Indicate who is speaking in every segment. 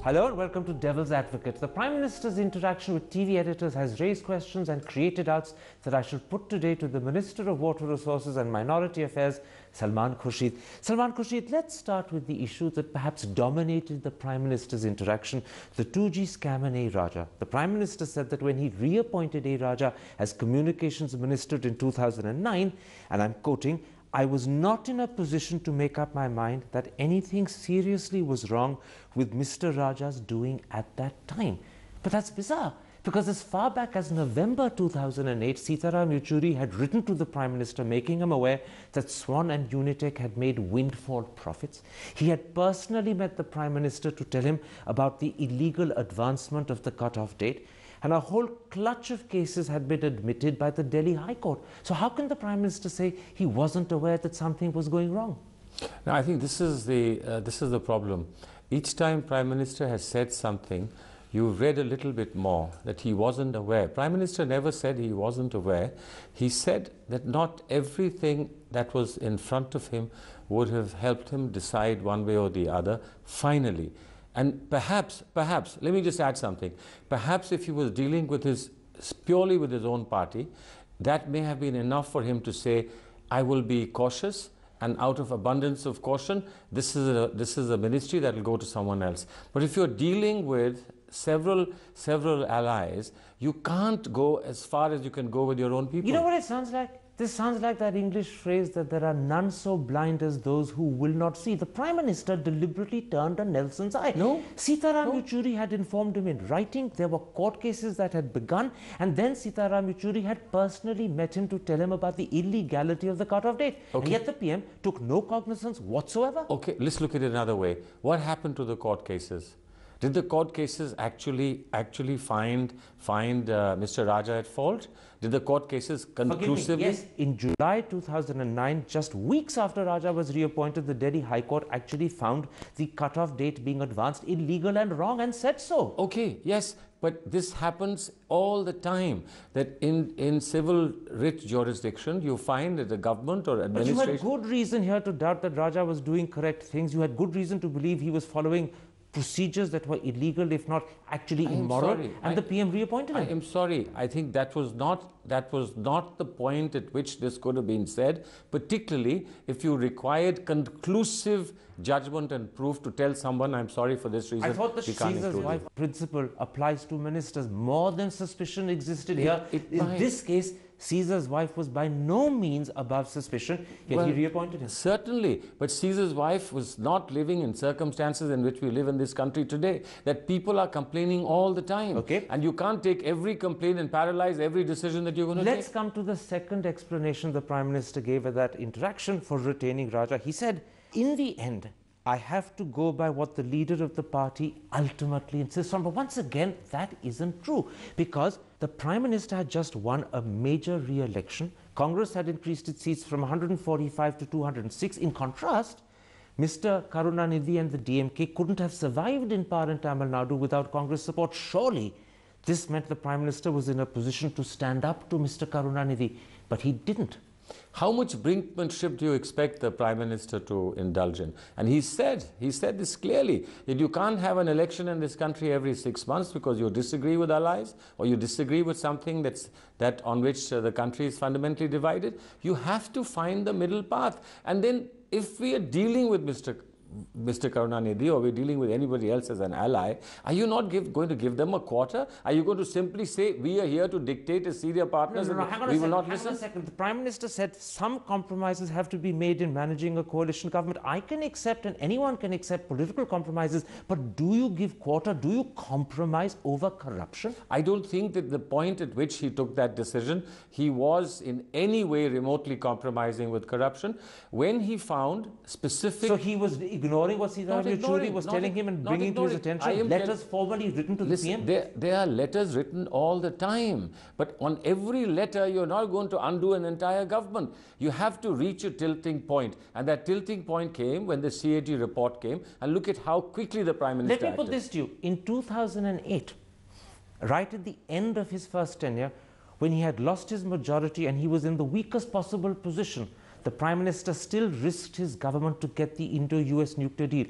Speaker 1: Hello and welcome to Devil's Advocate. The Prime Minister's interaction with TV editors has raised questions and created doubts that I shall put today to the Minister of Water Resources and Minority Affairs, Salman Khurshid. Salman Khurshid, let's start with the issue that perhaps dominated the Prime Minister's interaction, the 2G scam and A. Raja. The Prime Minister said that when he reappointed A. Raja as Communications Minister in 2009, and I'm quoting, "I was not in a position to make up my mind that anything seriously was wrong with Mr. Raja's doing at that time." But that's bizarre, because as far back as November 2008, Sitaram Yechuri had written to the Prime Minister making him aware that Swan and Unitech had made windfall profits. He had personally met the Prime Minister to tell him about the illegal advancement of the cut-off date, and a whole clutch of cases had been admitted by the Delhi High Court. So how can the Prime Minister say he wasn't aware that something was going wrong?
Speaker 2: Now, I think this is the problem. Each time Prime Minister has said something, you've read a little bit more, that he wasn't aware. Prime Minister never said he wasn't aware. He said that not everything that was in front of him would have helped him decide one way or the other, finally. And perhaps, let me just add something. Perhaps if he was dealing with purely with his own party, that may have been enough for him to say, I will be cautious, and out of abundance of caution, this is a ministry that will go to someone else. But if you're dealing with several allies, you can't go as far as you can go with your own people.
Speaker 1: You know what it sounds like? This sounds like that English phrase that there are none so blind as those who will not see. The Prime Minister deliberately turned a Nelson's eye.
Speaker 2: No.
Speaker 1: Sitaram Yechuri had informed him in writing. There were court cases that had begun, and then Sitaram Yechuri had personally met him to tell him about the illegality of the cut-off date. Okay. And yet the PM took no cognizance whatsoever.
Speaker 2: Okay, let's look at it another way. What happened to the court cases? Did the court cases actually find Mr. Raja at fault? Did the court cases conclusively?
Speaker 1: Yes, in July 2009, just weeks after Raja was reappointed, the Delhi High Court actually found the cut-off date being advanced illegal and wrong and said so.
Speaker 2: Okay, yes, but this happens all the time, that in civil writ jurisdiction, you find that the government or administration...
Speaker 1: But you had good reason here to doubt that Raja was doing correct things. You had good reason to believe he was following procedures that were illegal, if not actually immoral, and the PM reappointed him.
Speaker 2: I am sorry. I think that was not the point at which this could have been said, particularly if you required conclusive judgment and proof to tell someone, I'm sorry for this reason.
Speaker 1: I thought the Caesar's wife principle applies to ministers. More than suspicion existed here. In this case, Caesar's wife was by no means above suspicion, yet he reappointed him.
Speaker 2: Certainly, but Caesar's wife was not living in circumstances in which we live in this country today, that people are complaining all the time.
Speaker 1: Okay.
Speaker 2: And you can't take every complaint and paralyze every decision that you're going to take.
Speaker 1: Let's come to the second explanation the Prime Minister gave at that interaction for retaining Raja. He said, in the end, I have to go by what the leader of the party ultimately insists on. But once again, that isn't true, because the Prime Minister had just won a major re-election. Congress had increased its seats from 145 to 206. In contrast, Mr. Karunanidhi and the DMK couldn't have survived in power in Tamil Nadu without Congress support. Surely, this meant the Prime Minister was in a position to stand up to Mr. Karunanidhi, but he didn't.
Speaker 2: How much brinkmanship do you expect the Prime Minister to indulge in? And he said this clearly, that you can't have an election in this country every 6 months because you disagree with allies or you disagree with something on which the country is fundamentally divided. You have to find the middle path. And then if we are dealing with Mr. Karunanidhi, or we're dealing with anybody else as an ally, are you not going to give them a quarter? Are you going to simply say, we are here to dictate as senior partners and we will not listen?
Speaker 1: Hang on a second. The Prime Minister said some compromises have to be made in managing a coalition government. I can accept, and anyone can accept, political compromises, but do you give quarter? Do you compromise over corruption?
Speaker 2: I don't think that the point at which he took that decision, he was in any way remotely compromising with corruption. When he found specific...
Speaker 1: So he was ignoring what Sitaram Yechuri was telling him and bringing to his attention? Letters formally written to the PM?
Speaker 2: There are letters written all the time. But on every letter, you're not going to undo an entire government. You have to reach a tilting point. And that tilting point came when the CAG report came. And look at how quickly the Prime Minister acted.
Speaker 1: Let me put this to you. In 2008, right at the end of his first tenure, when he had lost his majority and he was in the weakest possible position, the Prime Minister still risked his government to get the Indo-US nuclear deal.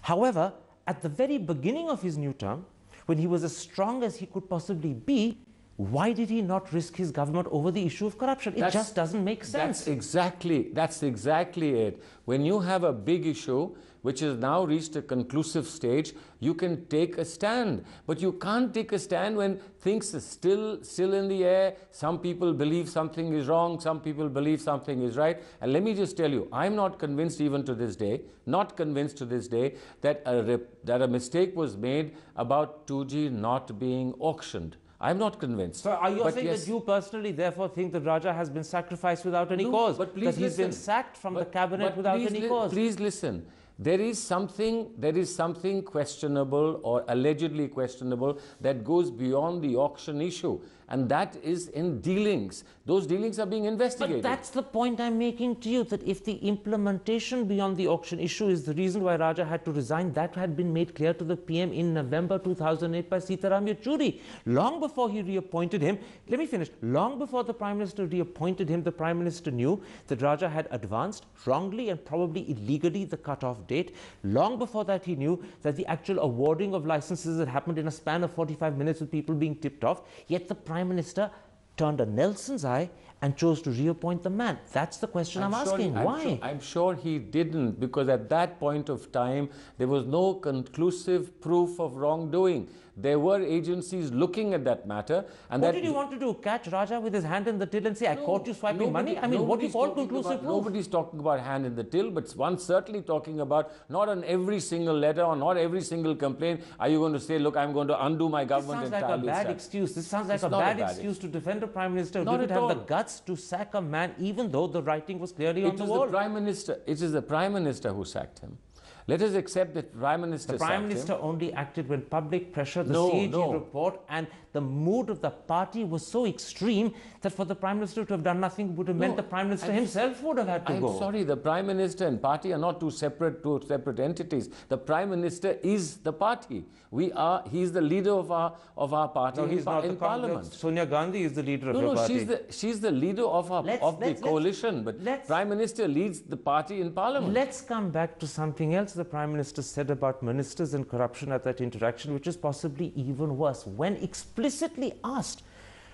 Speaker 1: However, at the very beginning of his new term, when he was as strong as he could possibly be, why did he not risk his government over the issue of corruption? It just doesn't make sense.
Speaker 2: That's exactly it. When you have a big issue which has now reached a conclusive stage, you can take a stand. But you can't take a stand when things are still in the air. Some people believe something is wrong, some people believe something is right. And let me just tell you, I'm not convinced even to this day, that a mistake was made about 2G not being auctioned. I'm not convinced.
Speaker 1: So are you saying that you personally therefore think that Raja has been sacrificed without any cause?
Speaker 2: But please
Speaker 1: that he's been sacked from the cabinet without any cause?
Speaker 2: Please listen. There is something questionable or allegedly questionable that goes beyond the auction issue, and that is in dealings. Those dealings are being investigated.
Speaker 1: But that's the point I'm making to you, that if the implementation beyond the auction issue is the reason why Raja had to resign, that had been made clear to the PM in November 2008 by Sitaram Yechuri. Long before he reappointed him, let me finish, long before the Prime Minister reappointed him, the Prime Minister knew that Raja had advanced wrongly and probably illegally the cut-off date. Long before that, he knew that the actual awarding of licenses had happened in a span of 45 minutes with people being tipped off. Yet the Prime Minister turned a Nelson's eye and chose to reappoint the man. That's the question I'm asking. Why?
Speaker 2: I'm sure he didn't, because at that point of time, there was no conclusive proof of wrongdoing. There were agencies looking at that matter. And
Speaker 1: what did you want to do? Catch Raja with his hand in the till and say, I caught you swiping money? I mean, what do you call conclusive proof?
Speaker 2: Nobody's talking about hand in the till, but one's certainly talking about, not on every single letter or not every single complaint, are you going to say, look, I'm going to undo my government entirely.
Speaker 1: This sounds like a bad excuse. This sounds like a bad excuse to defend a Prime Minister who didn't have the guts to sack a man, even though the writing was clearly on the wall.
Speaker 2: It is the Prime Minister who sacked him. Let us accept that Prime Minister sacked him.
Speaker 1: The Prime Minister only acted when public pressure, the CAG report, and the mood of the party was so extreme that for the Prime Minister to have done nothing would have meant the Prime Minister himself would have had to go.
Speaker 2: I'm sorry, the Prime Minister and party are not two separate entities. The Prime Minister is the party. He's the leader of our party in Parliament.
Speaker 1: Sonia Gandhi is the leader of your party.
Speaker 2: She's the leader of the coalition, but Prime Minister leads the party in Parliament.
Speaker 1: Let's come back to something else the Prime Minister said about ministers and corruption at that interaction, which is possibly even worse. When explicitly asked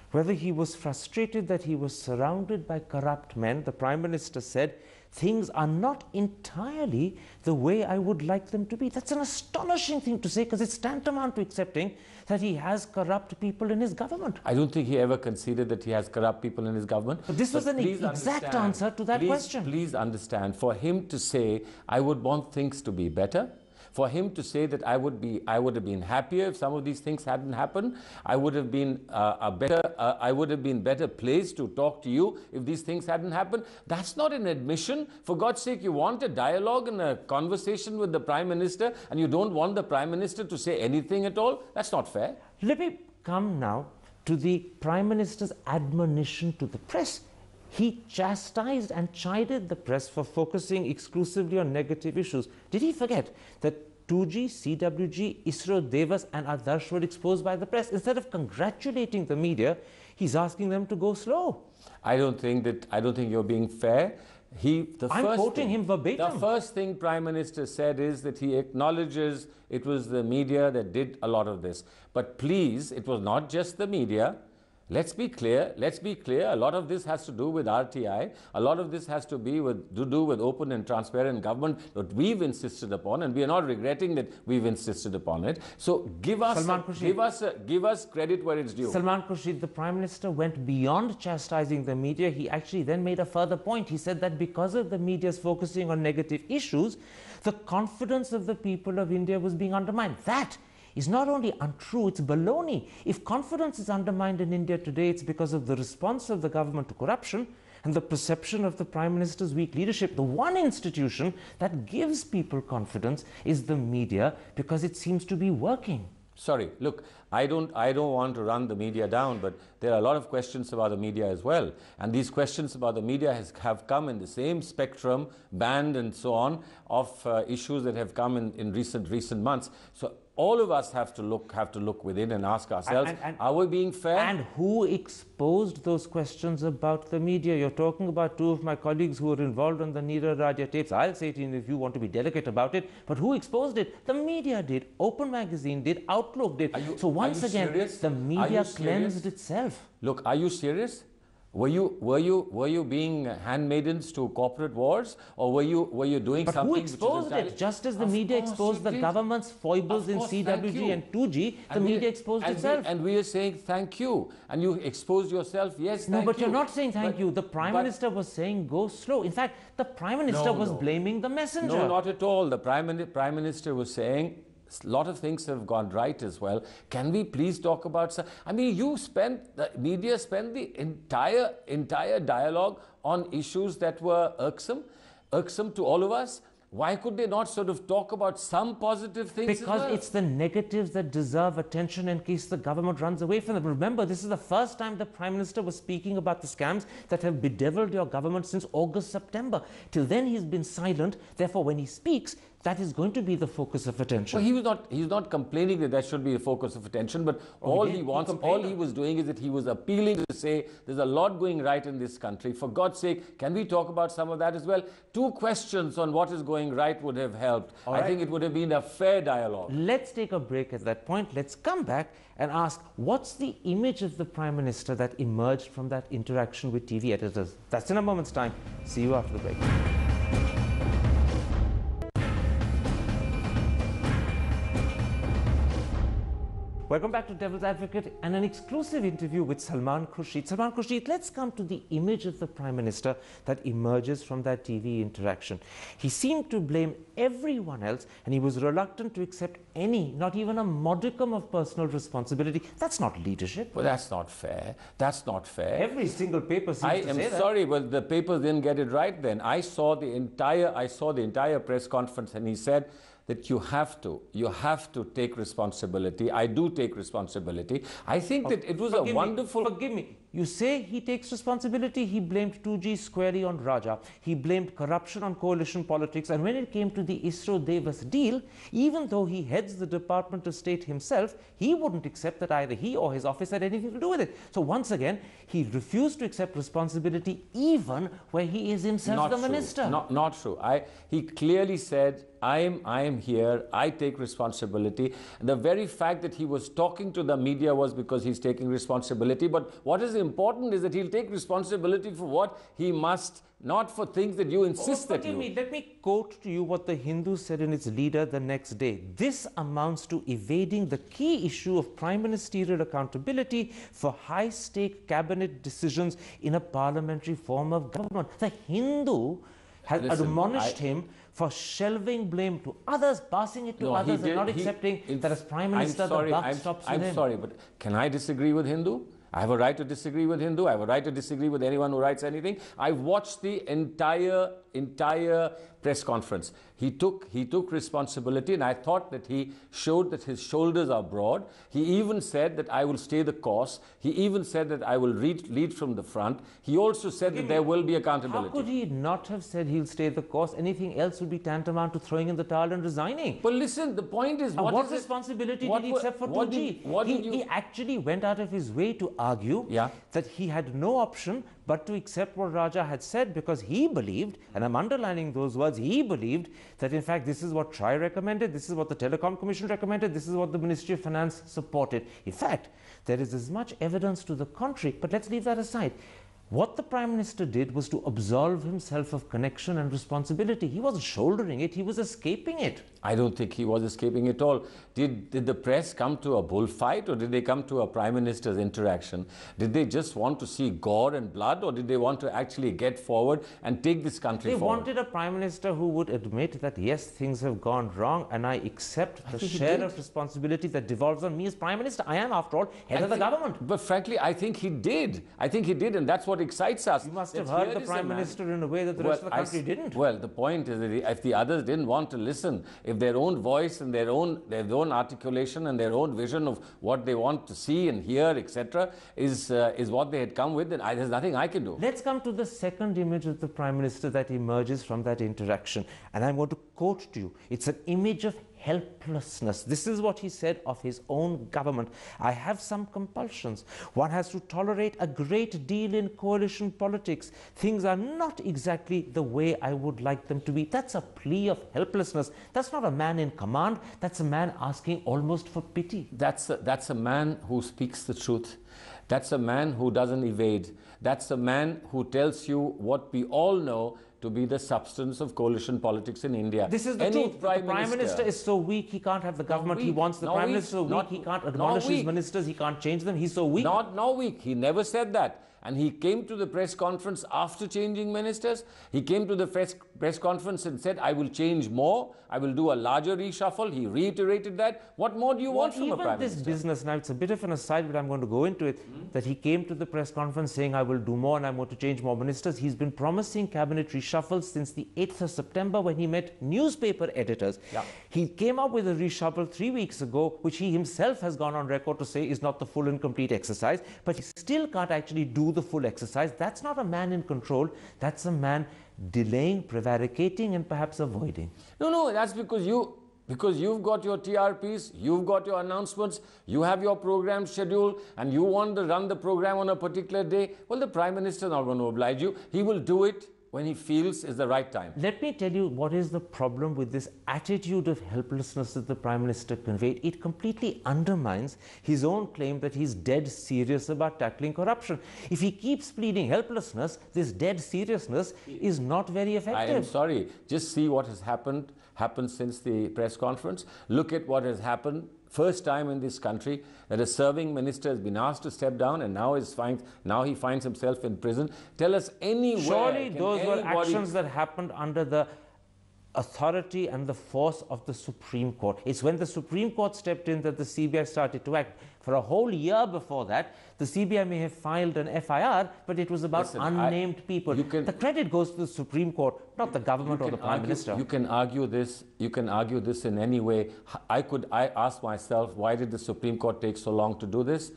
Speaker 1: whether he was frustrated that he was surrounded by corrupt men, the Prime Minister said, things are not entirely the way I would like them to be. That's an astonishing thing to say, because it's tantamount to accepting that he has corrupt people in his government.
Speaker 2: I don't think he ever conceded that he has corrupt people in his government.
Speaker 1: But this was an exact answer to that question.
Speaker 2: Please understand, for him to say, I would want things to be better, for him to say that I would have been happier if some of these things hadn't happened, I would have been better placed to talk to you if these things hadn't happened. That's not an admission. For God's sake, you want a dialogue and a conversation with the Prime Minister, and you don't want the Prime Minister to say anything at all? That's not fair.
Speaker 1: Let me come now to the Prime Minister's admonition to the press. He chastised and chided the press for focusing exclusively on negative issues. Did he forget that 2G, CWG, ISRO, Devas and Adarsh were exposed by the press? Instead of congratulating the media, he's asking them to go slow.
Speaker 2: I don't think you're being fair.
Speaker 1: I'm quoting him verbatim.
Speaker 2: The first thing Prime Minister said is that he acknowledges it was the media that did a lot of this. But please, it was not just the media. Let's be clear. A lot of this has to do with RTI. A lot of this has to do with open and transparent government that we've insisted upon, and we are not regretting that we've insisted upon it. So give us credit where it's due.
Speaker 1: Salman Khurshid, the Prime Minister, went beyond chastising the media. He actually then made a further point. He said that because of the media's focusing on negative issues, the confidence of the people of India was being undermined. That is not only untrue, it's baloney. If confidence is undermined in India today, it's because of the response of the government to corruption and the perception of the Prime Minister's weak leadership. The one institution that gives people confidence is the media, because it seems to be working.
Speaker 2: Sorry, look, I don't want to run the media down, but there are a lot of questions about the media as well. And these questions about the media have come in the same spectrum, band and so on, of issues that have come in recent months. So all of us have to look within and ask ourselves, are we being fair?
Speaker 1: And who exposed those questions about the media? You're talking about two of my colleagues who were involved on the Neera Raja tapes. I'll say to you if you want to be delicate about it, but who exposed it? The media did. Open Magazine did. Outlook did. So once again,
Speaker 2: serious?
Speaker 1: the media cleansed itself.
Speaker 2: Look, are you serious? Were you being handmaidens to corporate wars, or were you doing something?
Speaker 1: Who exposed it? Just as the media exposed the government's foibles in CWG and 2G, the media exposed itself.
Speaker 2: And we are saying thank you, and you exposed yourself. Yes,
Speaker 1: no, but you're not saying thank you. The Prime Minister was saying go slow. In fact, the Prime Minister was blaming the messenger.
Speaker 2: No, not at all. The Prime Minister was saying, a lot of things have gone right as well. Can we please talk about... I mean, the media spent the entire dialogue on issues that were irksome to all of us. Why could they not sort of talk about some positive things
Speaker 1: Because
Speaker 2: as well?
Speaker 1: It's the negatives that deserve attention in case the government runs away from them. Remember, this is the first time the Prime Minister was speaking about the scams that have bedeviled your government since August, September. Till then, he's been silent. Therefore, when he speaks, that is going to be the focus of attention.
Speaker 2: Well, he's not complaining that should be the focus of attention, but all he was doing is that he was appealing to say there's a lot going right in this country. For God's sake, can we talk about some of that as well? 2 questions on what is going right would have helped. I think it would have been a fair dialogue.
Speaker 1: Let's take a break at that point. Let's come back and ask, what's the image of the Prime Minister that emerged from that interaction with TV editors? That's in a moment's time. See you after the break. Welcome back to Devil's Advocate and an exclusive interview with Salman Khurshid. Salman Khurshid, let's come to the image of the Prime Minister that emerges from that TV interaction. He seemed to blame everyone else and he was reluctant to accept any, not even a modicum of personal responsibility. That's not leadership.
Speaker 2: Well, that's not fair. That's not fair.
Speaker 1: Every single paper seems to say that.
Speaker 2: I am sorry, but the papers didn't get it right then. I saw the entire press conference and he said that you have to take responsibility. I do take responsibility. I think that it was a wonderful...
Speaker 1: Forgive me. You say he takes responsibility. He blamed 2G squarely on Raja. He blamed corruption on coalition politics. And when it came to the ISRO-Davis deal, even though he heads the Department of State himself, he wouldn't accept that either he or his office had anything to do with it. So once again, he refused to accept responsibility even where he is himself the minister.
Speaker 2: Not true. He clearly said, I am here, I take responsibility. And the very fact that he was talking to the media was because he's taking responsibility. But what is important is that he'll take responsibility for what he must, not for things that you insist that you...
Speaker 1: Let me quote to you what the Hindu said in its leader the next day. This amounts to evading the key issue of prime ministerial accountability for high-stake cabinet decisions in a parliamentary form of government. The Hindu has admonished him for shelving blame to others, passing it to others, and not accepting that as Prime Minister the buck stops with him.
Speaker 2: I'm sorry, but can I disagree with Hindu? I have a right to disagree with Hindu. I have a right to disagree with anyone who writes anything. I've watched the entire press conference. He took responsibility, and I thought that he showed that his shoulders are broad. He even said that I will stay the course. He even said that I will lead from the front. He also said that there will be accountability.
Speaker 1: How could he not have said he'll stay the course? Anything else would be tantamount to throwing in the towel and resigning.
Speaker 2: But listen, the point is...
Speaker 1: What responsibility did he accept for 2G? He actually went out of his way to argue that he had no option but to accept what Raja had said, because he believed, and I'm underlining those words, he believed that in fact this is what TRI recommended, this is what the Telecom Commission recommended, this is what the Ministry of Finance supported. In fact, there is as much evidence to the contrary, but let's leave that aside. What the Prime Minister did was to absolve himself of connection and responsibility. He wasn't shouldering it, he was escaping it.
Speaker 2: I don't think he was escaping at all. Did the press come to a bullfight, or did they come to a Prime Minister's interaction? Did they just want to see gore and blood, or did they want to actually get forward and take this country forward?
Speaker 1: They wanted a Prime Minister who would admit that yes, things have gone wrong and I accept the share of responsibility that devolves on me as Prime Minister. I am, after all, head of the government.
Speaker 2: But frankly, I think he did. I think he did, and that's what excites us.
Speaker 1: You must have heard the Prime Minister in a way that the rest of the country didn't.
Speaker 2: Well, the point is that if the others didn't want to listen, if their own voice and their own articulation and their own vision of what they want to see and hear, etc., is what they had come with, then there's nothing I can do.
Speaker 1: Let's come to the second image of the Prime Minister that emerges from that interaction. And I'm going to quote to you. It's an image of helplessness. This is what he said of his own government. I have some compulsions. One has to tolerate a great deal in coalition politics. Things are not exactly the way I would like them to be. That's a plea of helplessness. That's not a man in command. That's a man asking almost for pity.
Speaker 2: That's a man who speaks the truth. That's a man who doesn't evade. That's a man who tells you what we all know to be the substance of coalition politics in India.
Speaker 1: This is the truth. The Prime Minister is so weak, he can't have the government he wants. The Prime Minister is so weak, he can't admonish his ministers, he can't change them. He's so weak.
Speaker 2: Not weak. He never said that. And he came to the press conference after changing ministers. He came to the press conference and said, I will change more. I will do a larger reshuffle. He reiterated that. What more do you want from a Prime Minister?
Speaker 1: Even this business, now it's a bit of an aside, but I'm going to go into it, that he came to the press conference saying, I will do more and I'm going to change more ministers. He's been promising cabinet reshuffles since the 8th of September when he met newspaper editors.
Speaker 2: Yeah.
Speaker 1: He came up with a reshuffle 3 weeks ago, which he himself has gone on record to say is not the full and complete exercise, but he still can't actually do the full exercise. That's not a man in control. That's a man delaying, prevaricating, and perhaps avoiding.
Speaker 2: No, that's because you've got your TRPs, you've got your announcements, you have your program schedule, and you want to run the program on a particular day. Well, the Prime Minister is not going to oblige you. He will do it when he feels is the right time.
Speaker 1: Let me tell you what is the problem with this attitude of helplessness that the Prime Minister conveyed. It completely undermines his own claim that he's dead serious about tackling corruption. If he keeps pleading helplessness, this dead seriousness is not very effective.
Speaker 2: I am sorry. Just see what has happened since the press conference. Look at what has happened. First time in this country that a serving minister has been asked to step down, and now he finds himself in prison. Tell us anywhere.
Speaker 1: Surely those were actions that happened under the authority and the force of the Supreme Court. It's when the Supreme Court stepped in that the CBI started to act. For a whole year before that, the CBI may have filed an FIR, but it was about unnamed people. The credit goes to the Supreme Court, not the government or the Prime Minister.
Speaker 2: You can argue this. You can argue this in any way. I ask myself, why did the Supreme Court take so long to do this?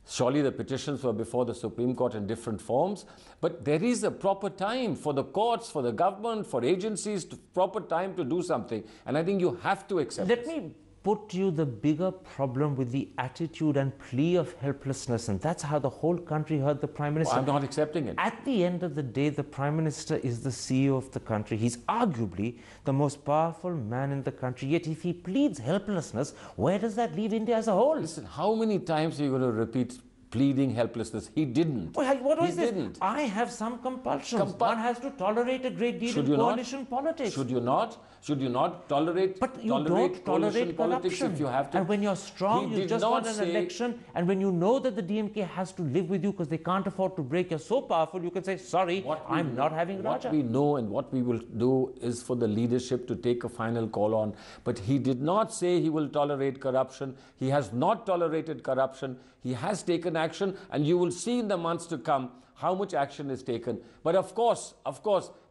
Speaker 2: Surely the petitions were before the Supreme Court in different forms, but there is a proper time for the courts, for the government, for agencies, proper time to do something, and I think you have to accept
Speaker 1: Let me put to you the bigger problem with the attitude and plea of helplessness, and that's how the whole country heard the Prime Minister.
Speaker 2: I'm not accepting it.
Speaker 1: At the end of the day, the Prime Minister is the CEO of the country. He's arguably the most powerful man in the country, yet if he pleads helplessness, where does that leave India as a whole?
Speaker 2: Listen, how many times are you going to repeat pleading helplessness? He didn't.
Speaker 1: Well, what was this?
Speaker 2: Didn't.
Speaker 1: I have some compulsions. One has to tolerate a great deal in coalition politics.
Speaker 2: Should you not? Should you not tolerate?
Speaker 1: But you don't tolerate corruption.
Speaker 2: If you have to.
Speaker 1: And when you're strong, you just won an election. And when you know that the DMK has to live with you because they can't afford to break, you're so powerful, you can say, sorry, I'm not having Raja.
Speaker 2: What we know and what we will do is for the leadership to take a final call on. But he did not say he will tolerate corruption. He has not tolerated corruption. He has taken action, and you will see in the months to come how much action is taken. But of course,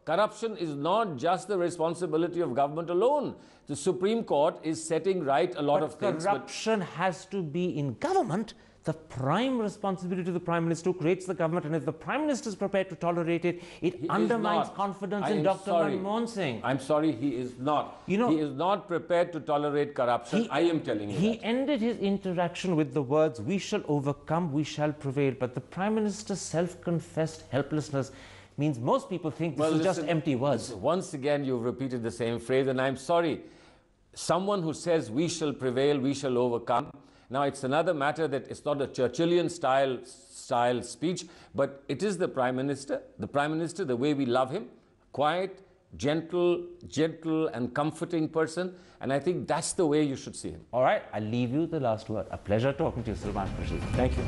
Speaker 2: corruption is not just the responsibility of government alone. The Supreme Court is setting right a lot of things.
Speaker 1: Corruption has to be in government. The prime responsibility of the Prime Minister who creates the government, and if the Prime Minister is prepared to tolerate it, it undermines confidence in Dr. Manmohan Singh.
Speaker 2: I'm sorry, he is not. He is not prepared to tolerate corruption. I am telling you
Speaker 1: He ended his interaction with the words, we shall overcome, we shall prevail. But the Prime Minister's self-confessed helplessness means most people think this is just empty words.
Speaker 2: Once again, you've repeated the same phrase, and I'm sorry. Someone who says we shall prevail, we shall overcome. Now, it's another matter that it's not a Churchillian style speech, but it is the Prime Minister. The Prime Minister, the way we love him, quiet, gentle and comforting person, and I think that's the way you should see him.
Speaker 1: All right, I'll leave you the last word. A pleasure talking to you, Salman Khurshid.
Speaker 2: Thank you.